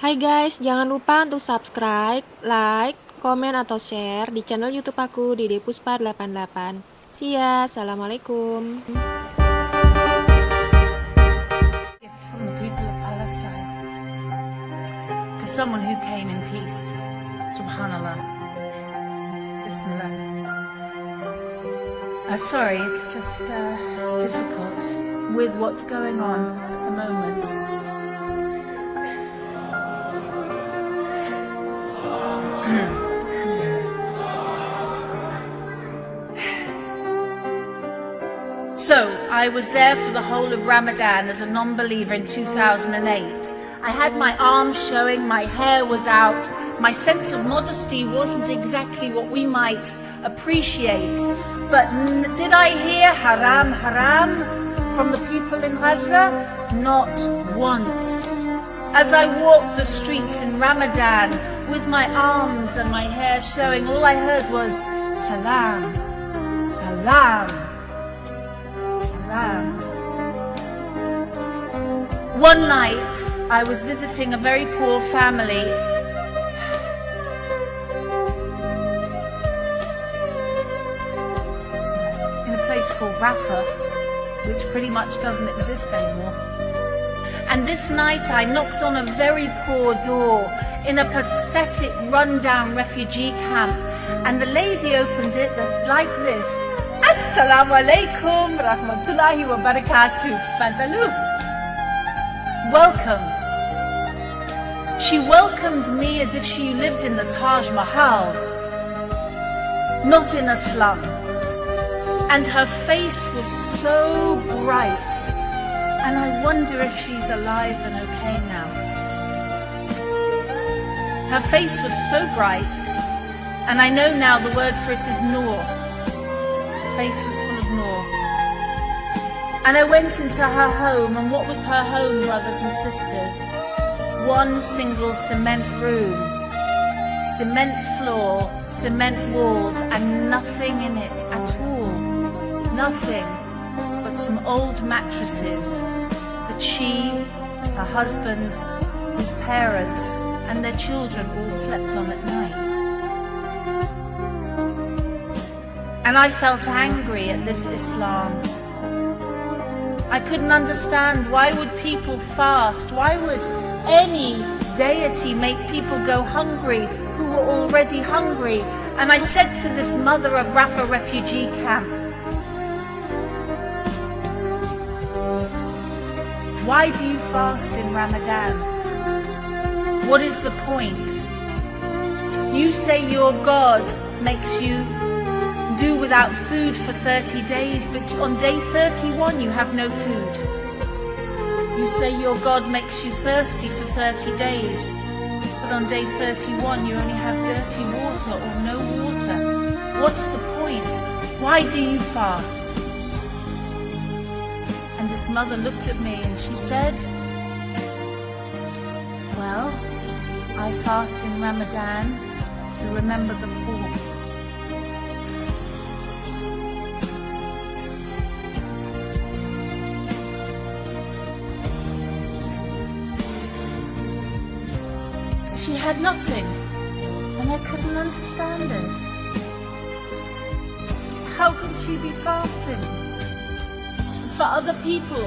Hai guys, jangan lupa untuk subscribe, like, komen atau share di channel YouTube aku Dede Puspa 88. See ya, assalamualaikum. Gift from the people of Palestine to someone who came in peace. Subhanallah. Bismillah. Sorry, it's just difficult with what's going on at the moment. So, I was there for the whole of Ramadan as a non-believer in 2008. I had my arms showing, my hair was out, my sense of modesty wasn't exactly what we might appreciate. But did I hear haram, haram from the people in Gaza? Not once. As I walked the streets in Ramadan with my arms and my hair showing, all I heard was salam, salam. One night, I was visiting a very poor family. In a place called Rafah, which pretty much doesn't exist anymore. And this night I knocked on a very poor door in a pathetic, rundown refugee camp. And the lady opened it like this. Assalamu alaikum rahmatullahi wa barakatuh. Fadalu. Welcome. She welcomed me as if she lived in the Taj Mahal, not in a slum. And her face was so bright. And I wonder if she's alive and okay now. Her face was so bright. And I know now the word for it is Noor. Face was full of Noor. And I went into her home, and what was her home, brothers and sisters? One single cement room, cement floor, cement walls, and nothing in it at all. Nothing but some old mattresses that she, her husband, his parents, and their children all slept on at night. And I felt angry at this Islam. I couldn't understand, why would people fast? Why would any deity make people go hungry who were already hungry? And I said to this mother of Rafah refugee camp, why do you fast in Ramadan? What is the point? You say your God makes you do without food for 30 days, but on day 31 you have no food. You say your God makes you thirsty for 30 days, but on day 31 you only have dirty water or no water. What's the point? Why do you fast? And this mother looked at me and she said, well, I fast in Ramadan to remember the poor. She had nothing, and I couldn't understand it. How could she be fasting for other people?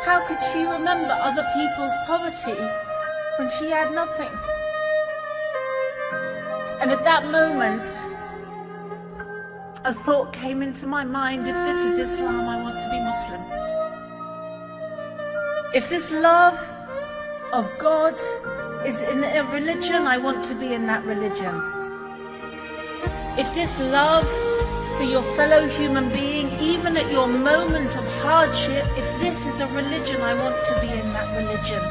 How could she remember other people's poverty when she had nothing? And at that moment, a thought came into my mind, if this is Islam, I want to be Muslim. If this love of God is in a religion, I want to be in that religion. If this love for your fellow human being, even at your moment of hardship, if this is a religion, I want to be in that religion.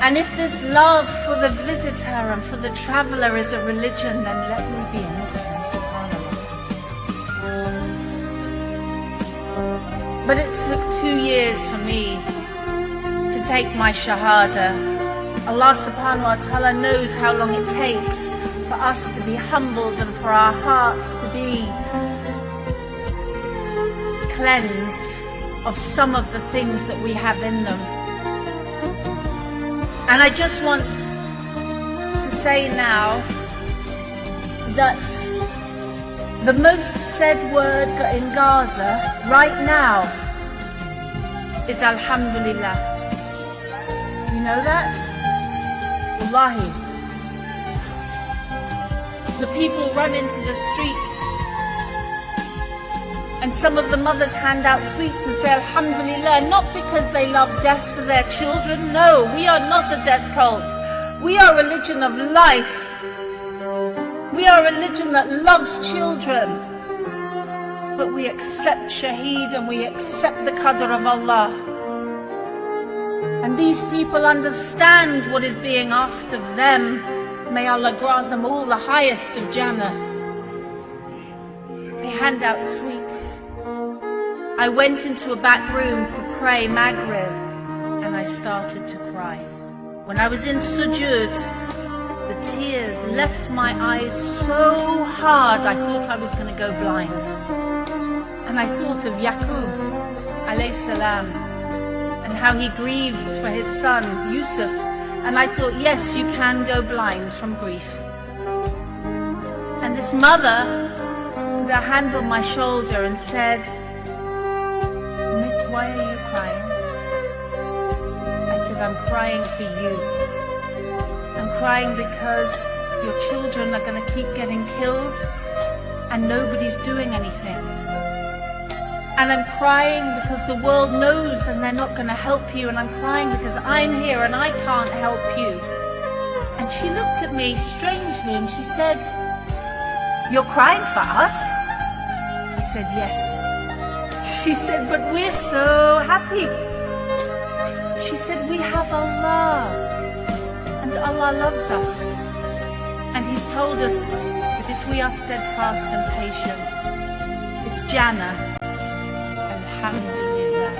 And if this love for the visitor and for the traveler is a religion, then let me be a Muslim, subhanAllah. But it took 2 years for me to take my Shahada. Allah subhanahu wa ta'ala knows how long it takes for us to be humbled and for our hearts to be cleansed of some of the things that we have in them. And I just want to say now that the most said word in Gaza right now is Alhamdulillah. Do you know that? Wallahi. The people run into the streets, and some of the mothers hand out sweets and say Alhamdulillah, not because they love death for their children. No, we are not a death cult. We are a religion of life. We are a religion that loves children. But we accept Shaheed and we accept the qadr of Allah. And these people understand what is being asked of them. May Allah grant them all the highest of Jannah. They hand out sweets. I went into a back room to pray Maghrib and I started to cry. When I was in sujood, the tears left my eyes so hard I thought I was going to go blind. And I thought of Yaqub alayhi salam and how he grieved for his son Yusuf, and I thought, yes, you can go blind from grief. And this mother put her hand on my shoulder and said, "Miss, why are you crying?" I said, "I'm crying for you. I'm crying because your children are going to keep getting killed and nobody's doing anything. And I'm crying because the world knows and they're not going to help you. And I'm crying because I'm here and I can't help you." And she looked at me strangely and she said, "You're crying for us?" I said, "Yes." She said, "But we're so happy." She said, "We have Allah. And Allah loves us. And He's told us that if we are steadfast and patient, it's Jannah. Alhamdulillah."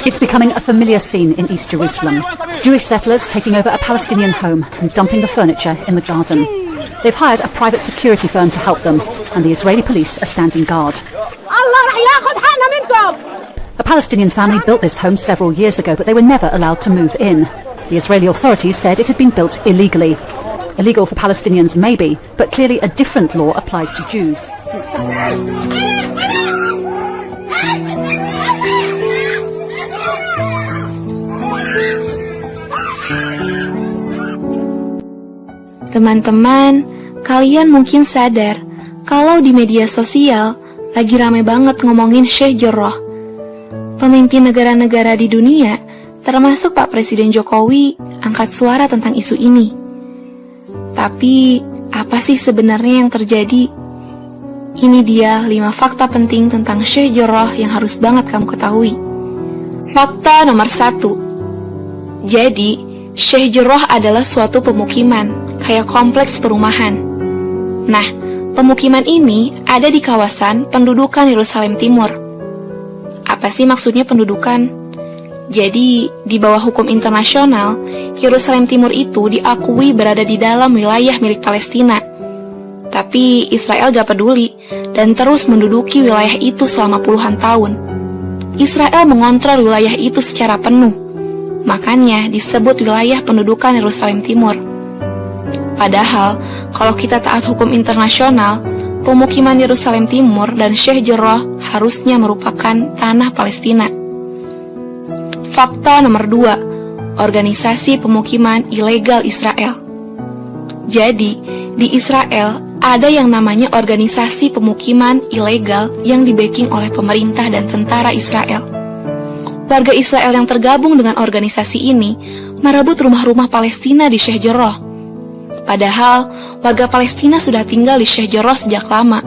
It's becoming a familiar scene in East Jerusalem. Jewish settlers taking over a Palestinian home and dumping the furniture in the garden. They've hired a private security firm to help them, and the Israeli police are standing guard. A Palestinian family built this home several years ago, but they were never allowed to move in. The Israeli authorities said it had been built illegally. Illegal for Palestinians maybe, but clearly a different law applies to Jews. Teman-teman, kalian mungkin sadar kalau di media sosial lagi rame banget ngomongin Sheikh Jarrah. Pemimpin negara-negara di dunia, termasuk Pak Presiden Jokowi, angkat suara tentang isu ini. Tapi, apa sih sebenarnya yang terjadi? Ini dia 5 fakta penting tentang Sheikh Jarrah yang harus banget kamu ketahui. Fakta nomor 1. Jadi, Sheikh Jarrah adalah suatu pemukiman, kayak kompleks perumahan. Nah, pemukiman ini ada di kawasan pendudukan Yerusalem Timur. Apa sih maksudnya pendudukan? Jadi, di bawah hukum internasional, Yerusalem Timur itu diakui berada di dalam wilayah milik Palestina. Tapi Israel gak peduli dan terus menduduki wilayah itu selama puluhan tahun. Israel mengontrol wilayah itu secara penuh. Makanya disebut wilayah pendudukan Yerusalem Timur. Padahal, kalau kita taat hukum internasional, pemukiman Yerusalem Timur dan Sheikh Jarrah harusnya merupakan tanah Palestina. Fakta nomor 2, organisasi pemukiman ilegal Israel. Jadi, di Israel ada yang namanya organisasi pemukiman ilegal yang di-backing oleh pemerintah dan tentara Israel. Warga Israel yang tergabung dengan organisasi ini merebut rumah-rumah Palestina di Sheikh Jarrah. Padahal, warga Palestina sudah tinggal di Sheikh Jarrah sejak lama.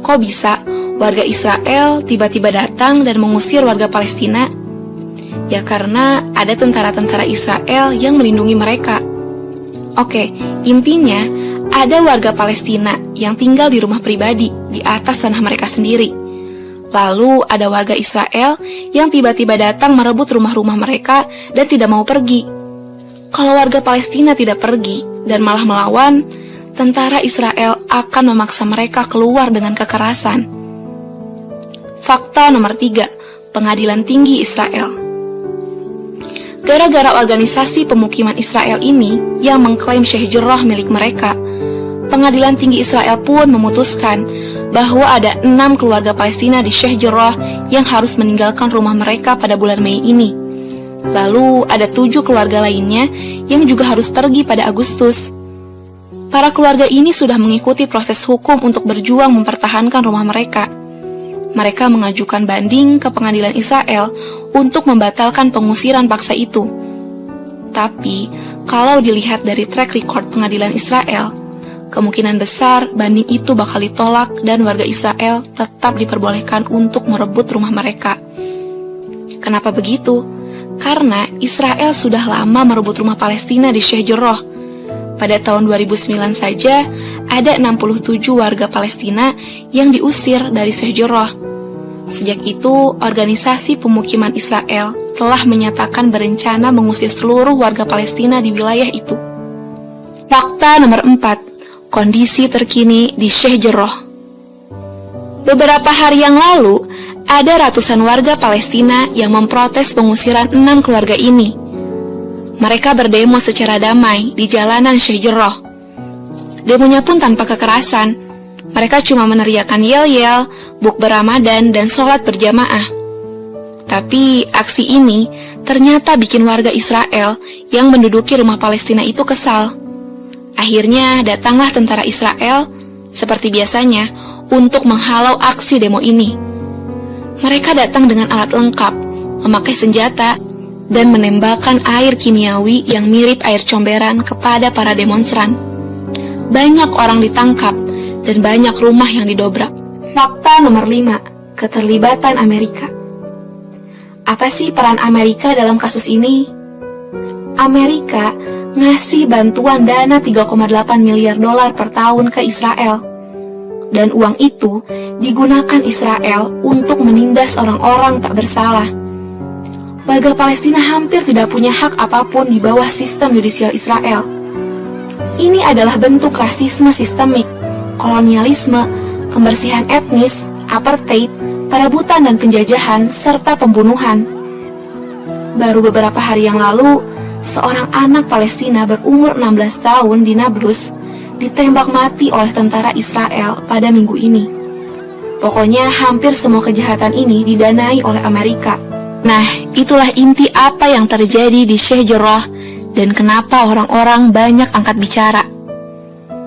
Kok bisa warga Israel tiba-tiba datang dan mengusir warga Palestina? Ya karena ada tentara-tentara Israel yang melindungi mereka. Oke, intinya ada warga Palestina yang tinggal di rumah pribadi di atas tanah mereka sendiri. Lalu ada warga Israel yang tiba-tiba datang merebut rumah-rumah mereka dan tidak mau pergi. Kalau warga Palestina tidak pergi, dan malah melawan, tentara Israel akan memaksa mereka keluar dengan kekerasan. Fakta nomor 3, Pengadilan Tinggi Israel. Gara-gara organisasi pemukiman Israel ini yang mengklaim Sheikh Jarrah milik mereka, Pengadilan Tinggi Israel pun memutuskan bahwa ada 6 keluarga Palestina di Sheikh Jarrah yang harus meninggalkan rumah mereka pada bulan Mei ini. Lalu ada 7 keluarga lainnya yang juga harus pergi pada Agustus. Para keluarga ini sudah mengikuti proses hukum untuk berjuang mempertahankan rumah mereka. Mereka mengajukan banding ke pengadilan Israel untuk membatalkan pengusiran paksa itu. Tapi, kalau dilihat dari track record pengadilan Israel, kemungkinan besar banding itu bakal ditolak dan warga Israel tetap diperbolehkan untuk merebut rumah mereka. Kenapa begitu? Karena Israel sudah lama merebut rumah Palestina di Sheikh Jarrah. Pada tahun 2009 saja, ada 67 warga Palestina yang diusir dari Sheikh Jarrah. Sejak itu, organisasi pemukiman Israel telah menyatakan berencana mengusir seluruh warga Palestina di wilayah itu. Fakta nomor 4, kondisi terkini di Sheikh Jarrah. Beberapa hari yang lalu, ada ratusan warga Palestina yang memprotes pengusiran 6 keluarga ini. Mereka berdemo secara damai di jalanan Sheikh Jarrah. Demonya pun tanpa kekerasan. Mereka cuma meneriakkan yel-yel, bukber Ramadan, dan sholat berjamaah. Tapi aksi ini ternyata bikin warga Israel yang menduduki rumah Palestina itu kesal. Akhirnya datanglah tentara Israel, seperti biasanya, untuk menghalau aksi demo ini. Mereka datang dengan alat lengkap, memakai senjata, dan menembakkan air kimiawi yang mirip air comberan kepada para demonstran. Banyak orang ditangkap, dan banyak rumah yang didobrak. Fakta nomor 5, keterlibatan Amerika. Apa sih peran Amerika dalam kasus ini? Amerika ngasih bantuan dana 3,8 miliar dolar per tahun ke Israel. Dan uang itu digunakan Israel untuk menindas orang-orang tak bersalah. Warga Palestina hampir tidak punya hak apapun di bawah sistem yudisial Israel. Ini adalah bentuk rasisme sistemik, kolonialisme, pembersihan etnis, apartheid, perebutan dan penjajahan, serta pembunuhan. Baru beberapa hari yang lalu, seorang anak Palestina berumur 16 tahun di Nablus ditembak mati oleh tentara Israel pada minggu ini. Pokoknya hampir semua kejahatan ini didanai oleh Amerika. Nah, itulah inti apa yang terjadi di Sheikh Jarrah dan kenapa orang-orang banyak angkat bicara.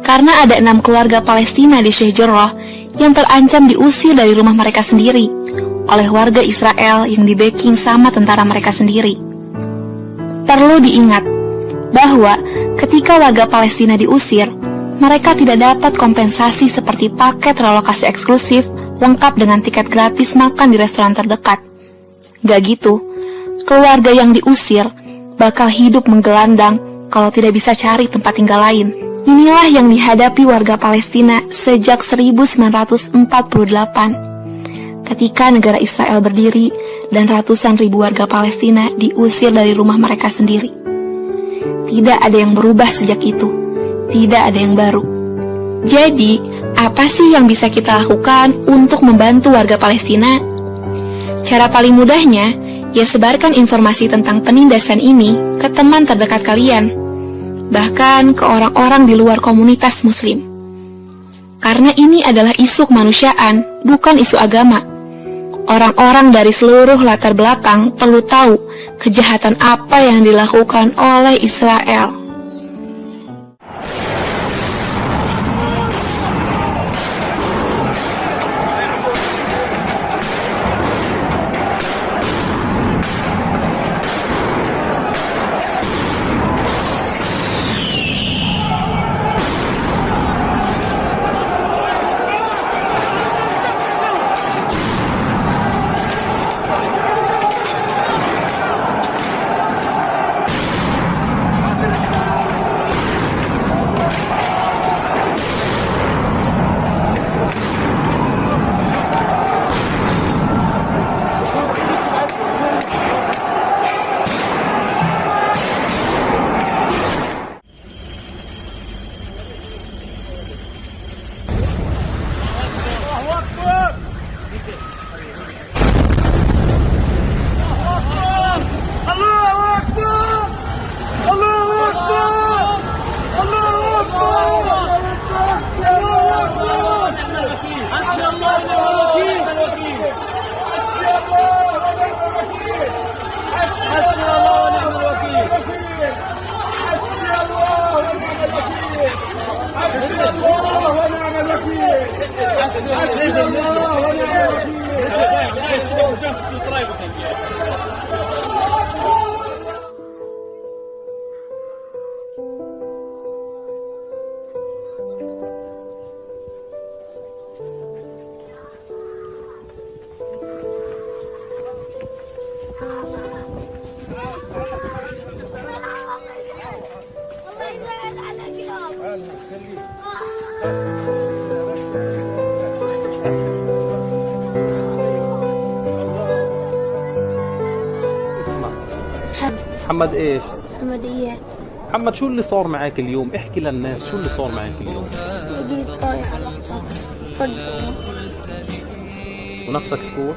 Karena ada 6 keluarga Palestina di Sheikh Jarrah yang terancam diusir dari rumah mereka sendiri oleh warga Israel yang di-backing sama tentara mereka sendiri. Perlu diingat bahwa ketika warga Palestina diusir, mereka tidak dapat kompensasi seperti paket relokasi eksklusif lengkap dengan tiket gratis makan di restoran terdekat. Gak gitu, keluarga yang diusir bakal hidup menggelandang kalau tidak bisa cari tempat tinggal lain. Inilah yang dihadapi warga Palestina sejak 1948, ketika negara Israel berdiri dan ratusan ribu warga Palestina diusir dari rumah mereka sendiri. Tidak ada yang berubah sejak itu, tidak ada yang baru. Jadi, apa sih yang bisa kita lakukan untuk membantu warga Palestina? Cara paling mudahnya, ya sebarkan informasi tentang penindasan ini ke teman terdekat kalian, bahkan ke orang-orang di luar komunitas muslim. Karena ini adalah isu kemanusiaan, bukan isu agama. Orang-orang dari seluruh latar belakang perlu tahu kejahatan apa yang dilakukan oleh Israel. محمد ايش؟ محمد إياد. محمد شو اللي صار معك اليوم؟ احكي للناس شو اللي صار معك اليوم؟ جيت رايح على فجأة. ونفسك تفوت؟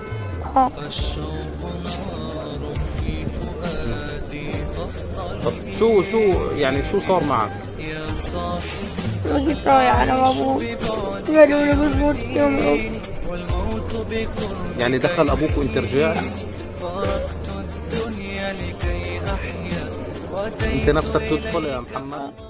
طب شو يعني شو صار معك؟ جيت رايح على أبوي، قالوا لي بتموت يوم العيد. يعني دخل ابوك وانت رجعت؟ انت نفسك تدخل يا محمد؟